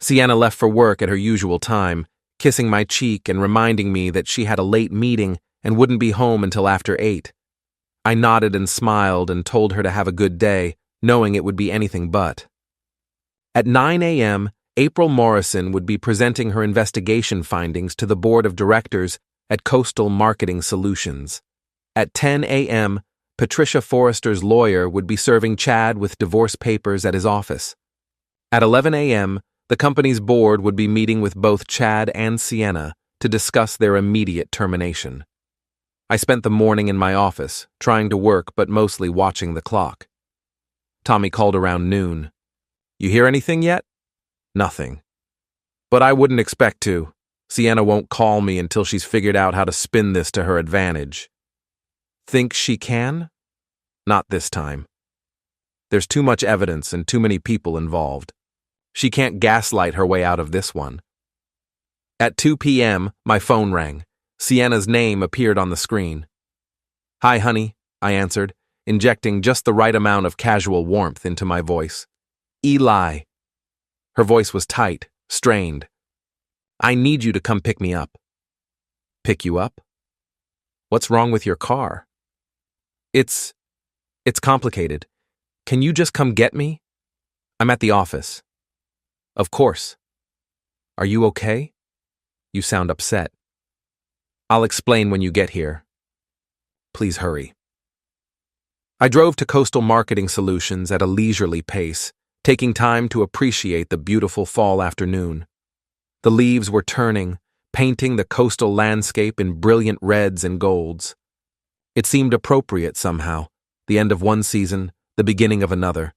Sienna left for work at her usual time, kissing my cheek and reminding me that she had a late meeting and wouldn't be home until after 8. I nodded and smiled and told her to have a good day, knowing it would be anything but. At 9 a.m., April Morrison would be presenting her investigation findings to the board of directors at Coastal Marketing Solutions. At 10 a.m., Patricia Forrester's lawyer would be serving Chad with divorce papers at his office. At 11 a.m., the company's board would be meeting with both Chad and Sienna to discuss their immediate termination. I spent the morning in my office, trying to work but mostly watching the clock. Tommy called around noon. You hear anything yet? Nothing. But I wouldn't expect to. Sienna won't call me until she's figured out how to spin this to her advantage. Think she can? Not this time. There's too much evidence and too many people involved. She can't gaslight her way out of this one. At 2 p.m., my phone rang. Sienna's name appeared on the screen. Hi, honey, I answered, injecting just the right amount of casual warmth into my voice. Eli. Her voice was tight, strained. I need you to come pick me up. Pick you up? What's wrong with your car? It's complicated. Can you just come get me? I'm at the office. Of course. Are you okay? You sound upset. I'll explain when you get here. Please hurry. I drove to Coastal Marketing Solutions at a leisurely pace, taking time to appreciate the beautiful fall afternoon. The leaves were turning, painting the coastal landscape in brilliant reds and golds. It seemed appropriate somehow, the end of one season, the beginning of another.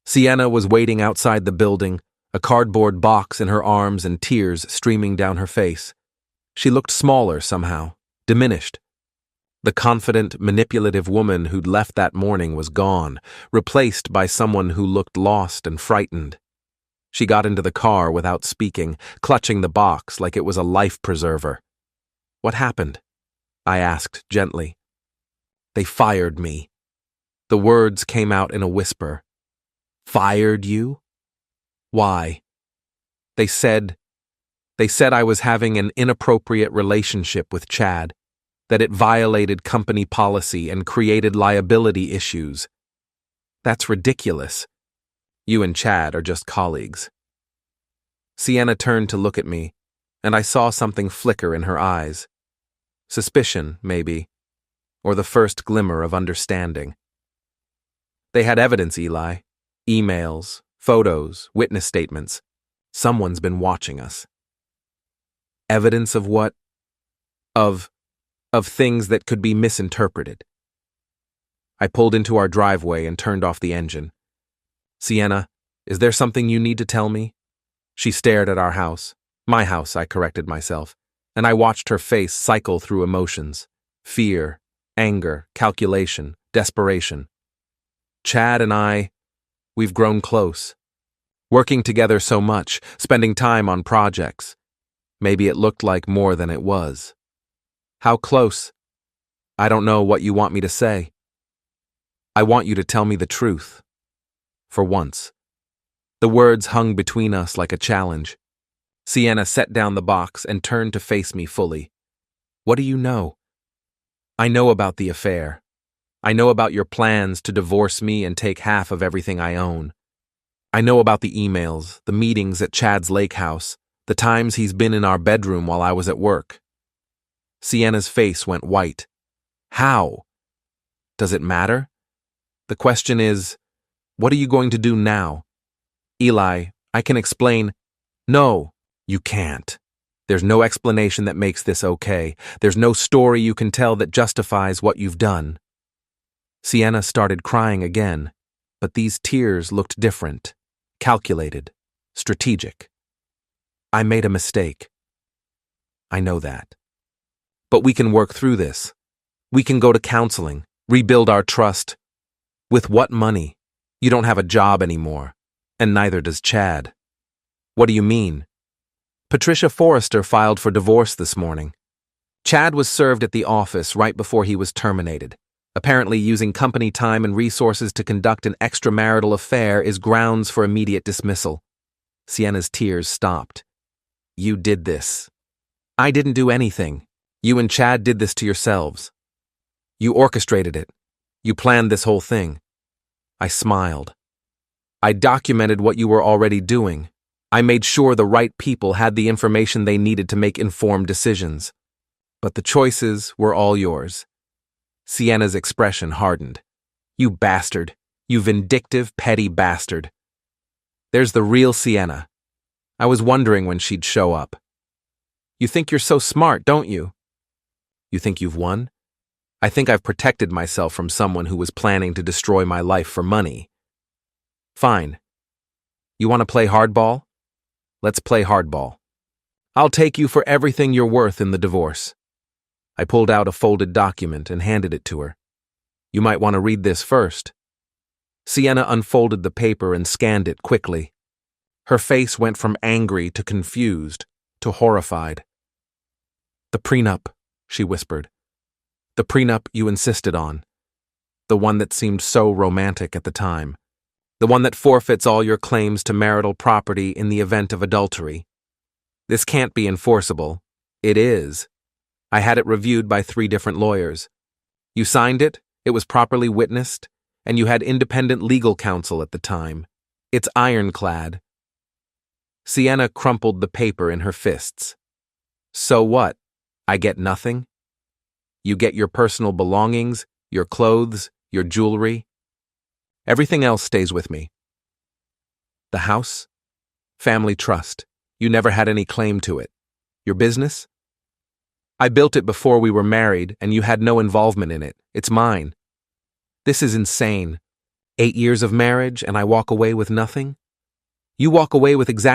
Sienna was waiting outside the building, a cardboard box in her arms and tears streaming down her face. She looked smaller somehow, diminished. The confident, manipulative woman who'd left that morning was gone, replaced by someone who looked lost and frightened. She got into the car without speaking, clutching the box like it was a life preserver. What happened? I asked gently. They fired me. The words came out in a whisper. Fired you? Why? They said I was having an inappropriate relationship with Chad, that it violated company policy and created liability issues. That's ridiculous. You and Chad are just colleagues. Sienna turned to look at me, and I saw something flicker in her eyes. Suspicion, maybe, or the first glimmer of understanding. They had evidence, Eli. Emails, photos, witness statements. Someone's been watching us. Evidence of what? Of things that could be misinterpreted. I pulled into our driveway and turned off the engine. Sienna, is there something you need to tell me? She stared at our house. My house, I corrected myself, and I watched her face cycle through emotions. Fear, anger, calculation, desperation. Chad and we've grown close. Working together so much, spending time on projects. Maybe it looked like more than it was. How close? I don't know what you want me to say. I want you to tell me the truth. For once. The words hung between us like a challenge. Sienna set down the box and turned to face me fully. What do you know? I know about the affair. I know about your plans to divorce me and take half of everything I own. I know about the emails, the meetings at Chad's lake house, the times he's been in our bedroom while I was at work. Sienna's face went white, How? Does it matter? The question is, what are you going to do now? Eli, I can explain. No, you can't. There's no explanation that makes this okay. There's no story you can tell that justifies what you've done. Sienna started crying again, but these tears looked different, calculated, strategic. I made a mistake. I know that. But we can work through this. We can go to counseling, rebuild our trust. With what money? You don't have a job anymore, and neither does Chad. What do you mean? Patricia Forrester filed for divorce this morning. Chad was served at the office right before he was terminated. Apparently, using company time and resources to conduct an extramarital affair is grounds for immediate dismissal. Sienna's tears stopped. You did this. I didn't do anything. You and Chad did this to yourselves. You orchestrated it. You planned this whole thing. I smiled. I documented what you were already doing. I made sure the right people had the information they needed to make informed decisions. But the choices were all yours. Sienna's expression hardened. You bastard. You vindictive, petty bastard. There's the real Sienna. I was wondering when she'd show up. You think you're so smart, don't you? You think you've won? I think I've protected myself from someone who was planning to destroy my life for money. Fine. You want to play hardball? Let's play hardball. I'll take you for everything you're worth in the divorce. I pulled out a folded document and handed it to her. You might want to read this first. Sienna unfolded the paper and scanned it quickly. Her face went from angry to confused to horrified. The prenup, she whispered. The prenup you insisted on. The one that seemed so romantic at the time. The one that forfeits all your claims to marital property in the event of adultery. This can't be enforceable. It is. I had it reviewed by 3 different lawyers. You signed it, it was properly witnessed, and you had independent legal counsel at the time. It's ironclad. Sienna crumpled the paper in her fists. So what? I get nothing? You get your personal belongings, your clothes, your jewelry. Everything else stays with me. The house? Family trust. You never had any claim to it. Your business? I built it before we were married, and you had no involvement in it. It's mine. This is insane. 8 years of marriage, and I walk away with nothing? You walk away with exactly